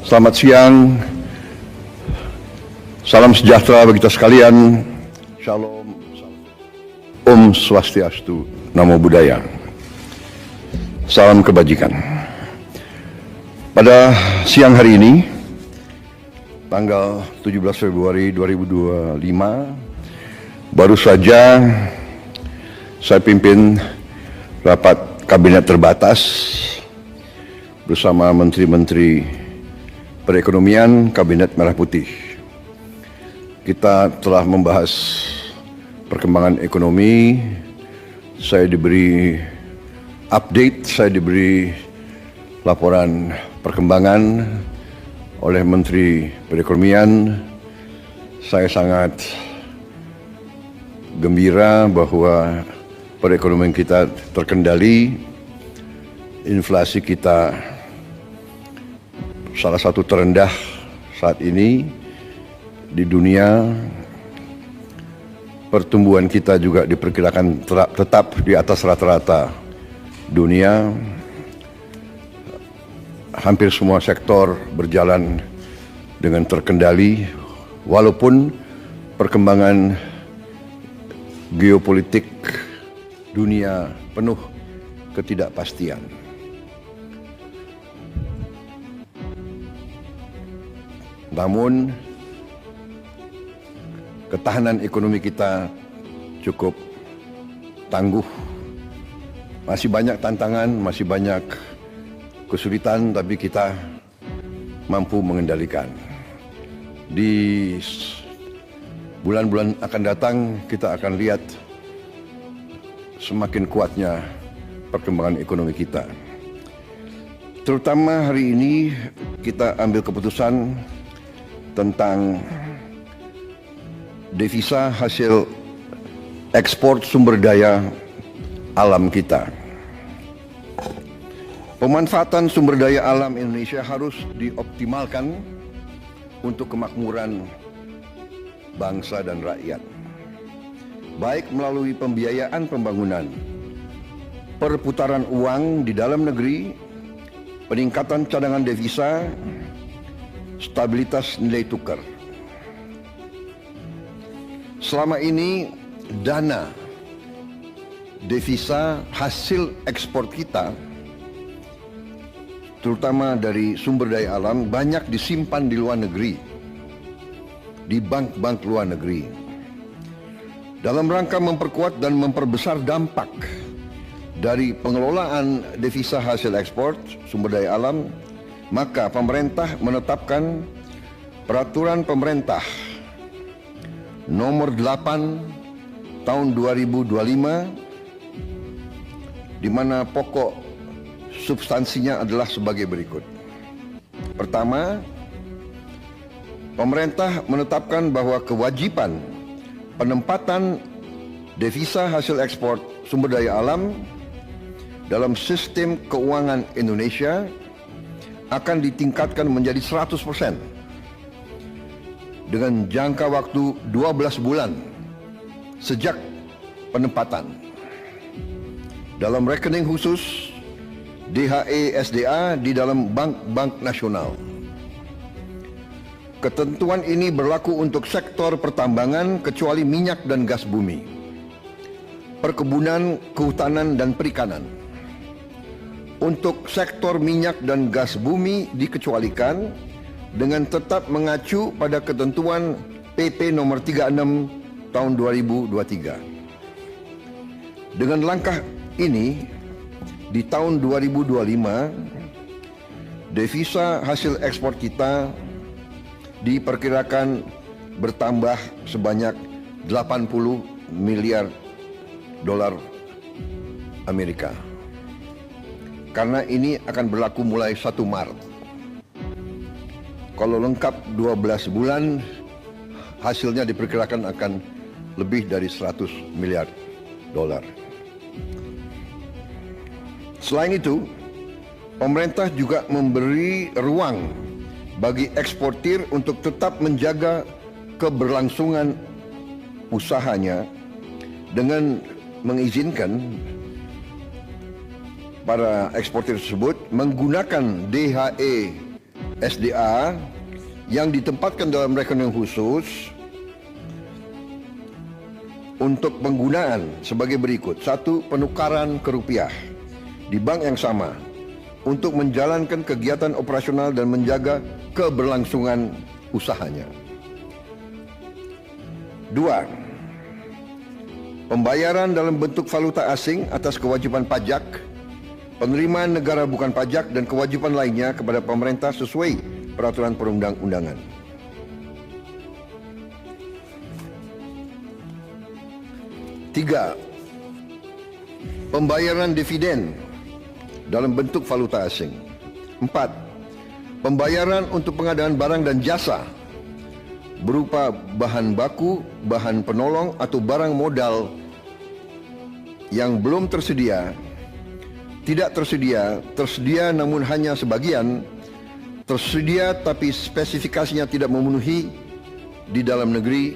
Selamat siang, salam sejahtera bagi kita sekalian, Shalom, Om Swastiastu, Namo Buddhaya, salam kebajikan. Pada siang hari ini, tanggal 17 Februari 2025, baru saja saya pimpin rapat kabinet terbatas bersama Menteri-Menteri Perekonomian Kabinet Merah Putih. Kita telah membahas perkembangan ekonomi, saya diberi update, saya diberi laporan perkembangan oleh Menteri Perekonomian. Saya sangat gembira bahwa perekonomian kita terkendali, inflasi kita salah satu terendah saat ini di dunia. Pertumbuhan kita juga diperkirakan tetap di atas rata-rata dunia. Hampir semua sektor berjalan dengan terkendali, walaupun perkembangan geopolitik dunia penuh ketidakpastian. Namun ketahanan ekonomi kita cukup tangguh. Masih banyak tantangan, masih banyak kesulitan, tapi kita mampu mengendalikan. Di bulan-bulan akan datang kita akan lihat semakin kuatnya perkembangan ekonomi kita. Terutama hari ini kita ambil keputusan tentang devisa hasil ekspor sumber daya alam kita. Pemanfaatan sumber daya alam Indonesia harus dioptimalkan untuk kemakmuran bangsa dan rakyat, baik melalui pembiayaan pembangunan, perputaran uang di dalam negeri, peningkatan cadangan devisa, stabilitas nilai tukar. Selama ini dana devisa hasil ekspor kita, terutama dari sumber daya alam, banyak disimpan di luar negeri, di bank-bank luar negeri. Dalam rangka memperkuat dan memperbesar dampak dari pengelolaan devisa hasil ekspor sumber daya alam, maka pemerintah menetapkan peraturan pemerintah nomor 8 tahun 2025, di mana pokok substansinya adalah sebagai berikut. Pertama, pemerintah menetapkan bahwa kewajiban penempatan devisa hasil ekspor sumber daya alam dalam sistem keuangan Indonesia akan ditingkatkan menjadi 100% dengan jangka waktu 12 bulan sejak penempatan dalam rekening khusus DHE SDA di dalam bank-bank nasional. Ketentuan ini berlaku untuk sektor pertambangan kecuali minyak dan gas bumi, perkebunan, kehutanan, dan perikanan. Untuk sektor minyak dan gas bumi dikecualikan dengan tetap mengacu pada ketentuan PP nomor 36 tahun 2023. Dengan langkah ini, di tahun 2025, devisa hasil ekspor kita diperkirakan bertambah sebanyak 80 miliar dolar Amerika. Karena ini akan berlaku mulai 1 Maret. Kalau lengkap 12 bulan, hasilnya diperkirakan akan lebih dari 100 miliar dolar. Selain itu, pemerintah juga memberi ruang bagi eksportir untuk tetap menjaga keberlangsungan usahanya dengan mengizinkan para eksportir tersebut menggunakan DHE SDA yang ditempatkan dalam rekening khusus untuk penggunaan sebagai berikut. 1. Penukaran ke rupiah di bank yang sama untuk menjalankan kegiatan operasional dan menjaga keberlangsungan usahanya. 2. Pembayaran dalam bentuk valuta asing atas kewajiban pajak, penerimaan negara bukan pajak dan kewajiban lainnya kepada pemerintah sesuai peraturan perundang-undangan. 3. Pembayaran dividen dalam bentuk valuta asing. 4. Pembayaran untuk pengadaan barang dan jasa berupa bahan baku, bahan penolong atau barang modal yang belum tersedia, tidak tersedia, tersedia namun hanya sebagian, tersedia tapi spesifikasinya tidak memenuhi di dalam negeri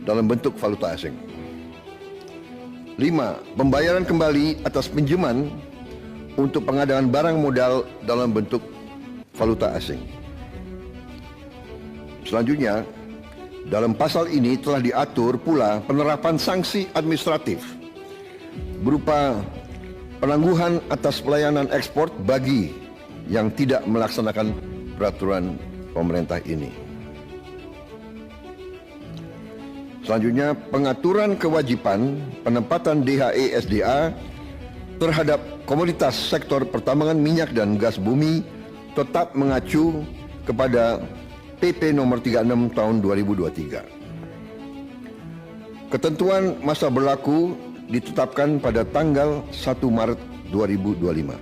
dalam bentuk valuta asing. 5. Pembayaran kembali atas pinjaman untuk pengadaan barang modal dalam bentuk valuta asing. Selanjutnya, dalam pasal ini telah diatur pula penerapan sanksi administratif berupa penangguhan atas pelayanan ekspor bagi yang tidak melaksanakan peraturan pemerintah ini. Selanjutnya, pengaturan kewajiban penempatan DHE SDA terhadap komoditas sektor pertambangan minyak dan gas bumi tetap mengacu kepada PP nomor 36 tahun 2023. Ketentuan masa berlaku ditetapkan pada tanggal 1 Maret 2025.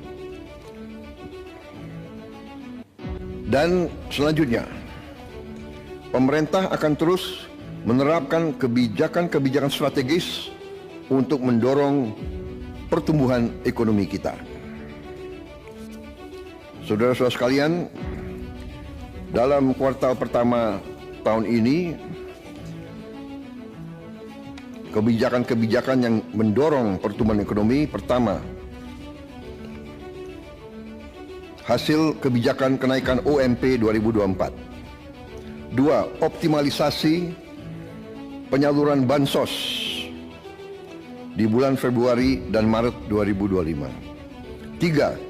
Dan selanjutnya, pemerintah akan terus menerapkan kebijakan-kebijakan strategis untuk mendorong pertumbuhan ekonomi kita. Saudara-saudara sekalian, dalam kuartal pertama tahun ini, kebijakan-kebijakan yang mendorong pertumbuhan ekonomi: pertama, hasil kebijakan kenaikan OMP 2024. 2. Optimalisasi penyaluran bansos di bulan Februari dan Maret 2025. 3.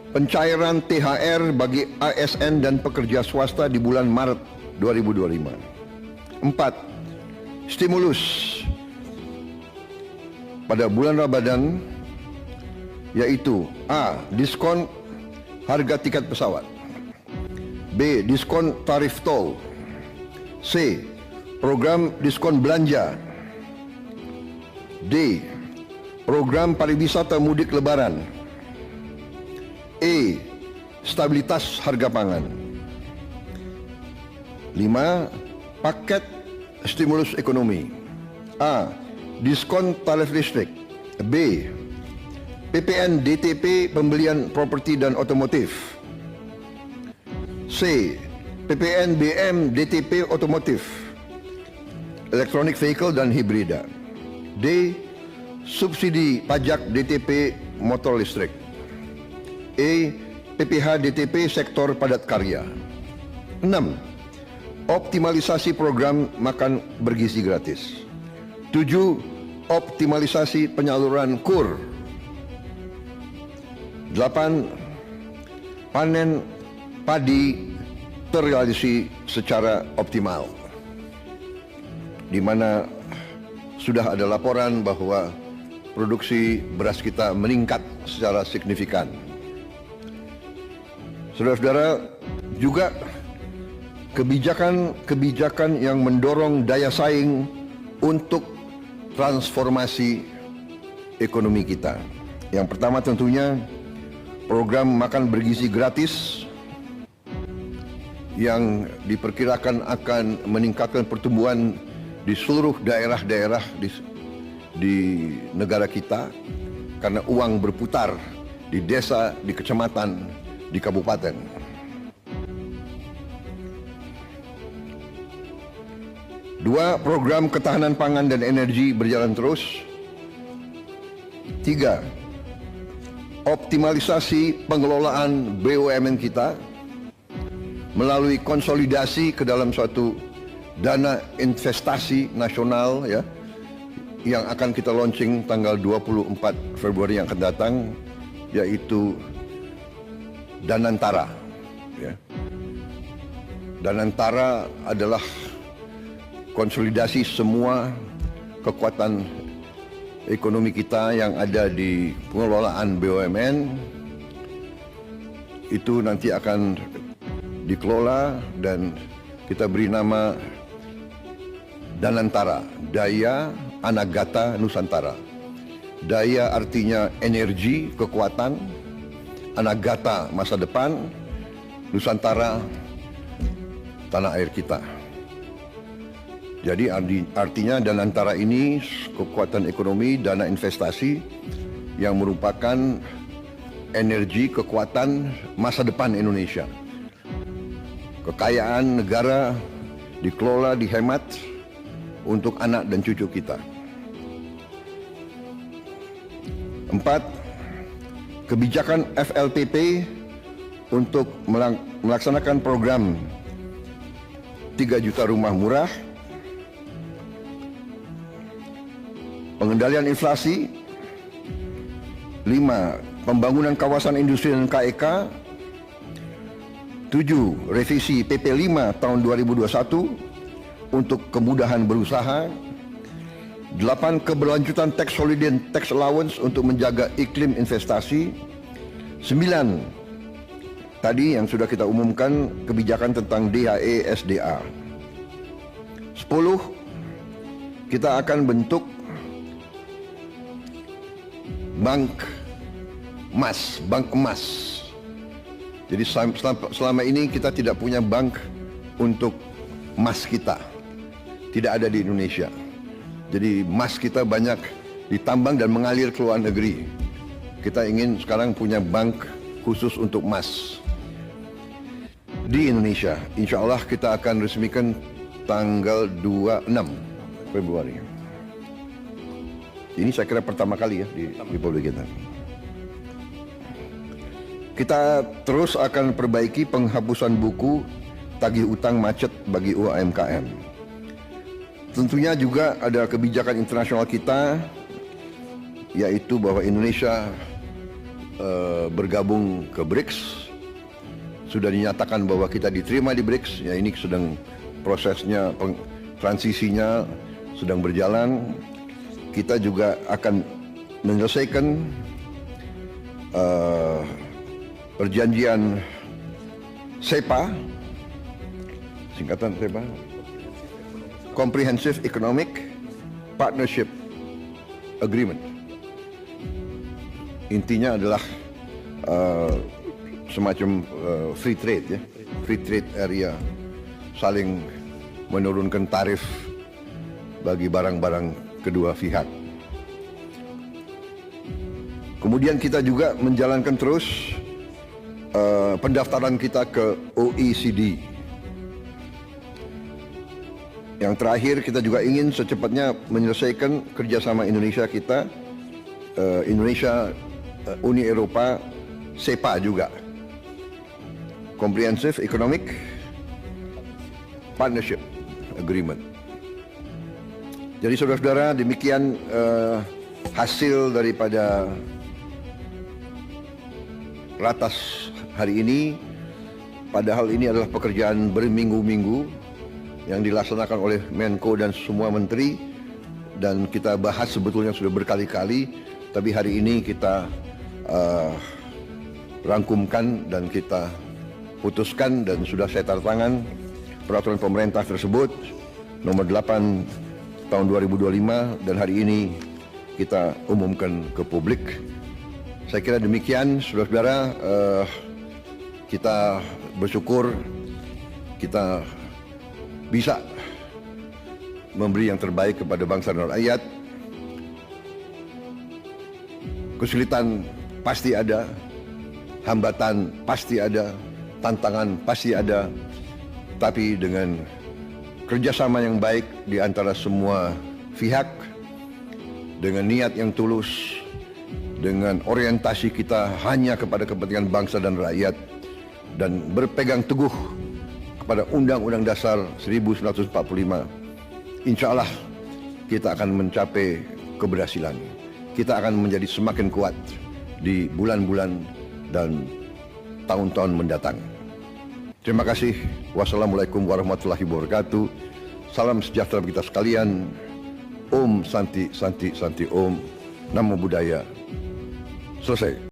Pencairan THR bagi ASN dan pekerja swasta di bulan Maret 2025. 4. Stimulus pada bulan Ramadan, yaitu A. Diskon harga tiket pesawat, B. Diskon tarif tol, C. Program diskon belanja, D. Program pariwisata mudik lebaran, E. Stabilitas harga pangan. 5. Paket stimulus ekonomi. A. Diskon tarif listrik, B. PPN DTP pembelian properti dan otomotif, C. PPN BM DTP otomotif, elektronik vehicle dan hibrida, D. Subsidi pajak DTP motor listrik, E. PPH DTP sektor padat karya. 6. Optimalisasi program makan bergizi gratis. 7. Optimalisasi penyaluran KUR. 8. Panen padi terrealisasi secara optimal, di mana sudah ada laporan bahwa produksi beras kita meningkat secara signifikan. Saudara-saudara, juga kebijakan-kebijakan yang mendorong daya saing untuk transformasi ekonomi kita. Yang pertama tentunya program makan bergizi gratis yang diperkirakan akan meningkatkan pertumbuhan di seluruh daerah-daerah di negara kita, karena uang berputar di desa, di kecamatan, di kabupaten. Dua, program ketahanan pangan dan energi berjalan terus. 3. Optimalisasi pengelolaan BUMN kita. melalui konsolidasi ke dalam suatu dana investasi nasional ya, yang akan kita launching tanggal 24 Februari yang akan datang, yaitu Danantara ya. Danantara adalah konsolidasi semua kekuatan ekonomi kita yang ada di pengelolaan BUMN. Itu nanti akan dikelola dan kita beri nama Danantara, Daya Anagata Nusantara. Daya artinya energi, kekuatan, Anagata masa depan, Nusantara tanah air kita. Jadi artinya Danantara ini kekuatan ekonomi, dana investasi yang merupakan energi, kekuatan masa depan Indonesia. Kekayaan negara dikelola, dihemat untuk anak dan cucu kita. 4. Kebijakan FLPP untuk melaksanakan program 3 juta rumah murah, pengendalian inflasi. 5. Pembangunan kawasan industri dan KEK. 7. Revisi PP 5 tahun 2021 untuk kemudahan berusaha. 8. Keberlanjutan tax holiday dan tax allowance untuk menjaga iklim investasi. 9. Tadi yang sudah kita umumkan kebijakan tentang DHE SDA. 10. Kita akan bentuk bank emas. Jadi selama ini kita tidak punya bank untuk emas kita. Tidak ada di Indonesia. Jadi emas kita banyak ditambang dan mengalir ke luar negeri. Kita ingin sekarang punya bank khusus untuk emas di Indonesia. Insya Allah kita akan resmikan tanggal 26 Februari. Ini saya kira pertama kali ya di Republik kita. Kita terus akan perbaiki penghapusan buku tagih utang macet bagi UMKM. Tentunya juga ada kebijakan internasional kita, yaitu bahwa Indonesia bergabung ke BRICS. Sudah dinyatakan bahwa kita diterima di BRICS. Ya, ini sedang prosesnya, transisinya sedang berjalan. Kita juga akan menyelesaikan perjanjian SEPA, singkatan SEPA, Comprehensive Economic Partnership Agreement. Intinya adalah semacam free trade ya, free trade area, saling menurunkan tarif bagi barang-barang kedua pihak. Kemudian kita juga menjalankan terus pendaftaran kita ke OECD. Yang terakhir, kita juga ingin secepatnya menyelesaikan kerjasama Indonesia kita, Indonesia, Uni Eropa, SEPA juga, Comprehensive Economic Partnership Agreement. Jadi saudara-saudara, demikian hasil daripada ratas hari ini. Padahal ini adalah pekerjaan berminggu-minggu yang dilaksanakan oleh Menko dan semua menteri, dan kita bahas sebetulnya sudah berkali-kali, tapi hari ini kita rangkumkan dan kita putuskan, dan sudah saya tanda tangan peraturan pemerintah tersebut nomor 8 tahun 2025, dan hari ini kita umumkan ke publik. Saya kira demikian, saudara-saudara. Kita bersyukur kita bisa memberi yang terbaik kepada bangsa dan rakyat. Kesulitan pasti ada, hambatan pasti ada, tantangan pasti ada, tapi dengan kerjasama yang baik di antara semua pihak, dengan niat yang tulus, dengan orientasi kita hanya kepada kepentingan bangsa dan rakyat, dan berpegang teguh kepada Undang-Undang Dasar 1945, insya Allah kita akan mencapai keberhasilan. Kita akan menjadi semakin kuat di bulan-bulan dan tahun-tahun mendatang. Terima kasih. Wassalamualaikum warahmatullahi wabarakatuh. Salam sejahtera bagi kita sekalian. Om Santi Santi Santi Om. Namo Buddhaya. Selesai.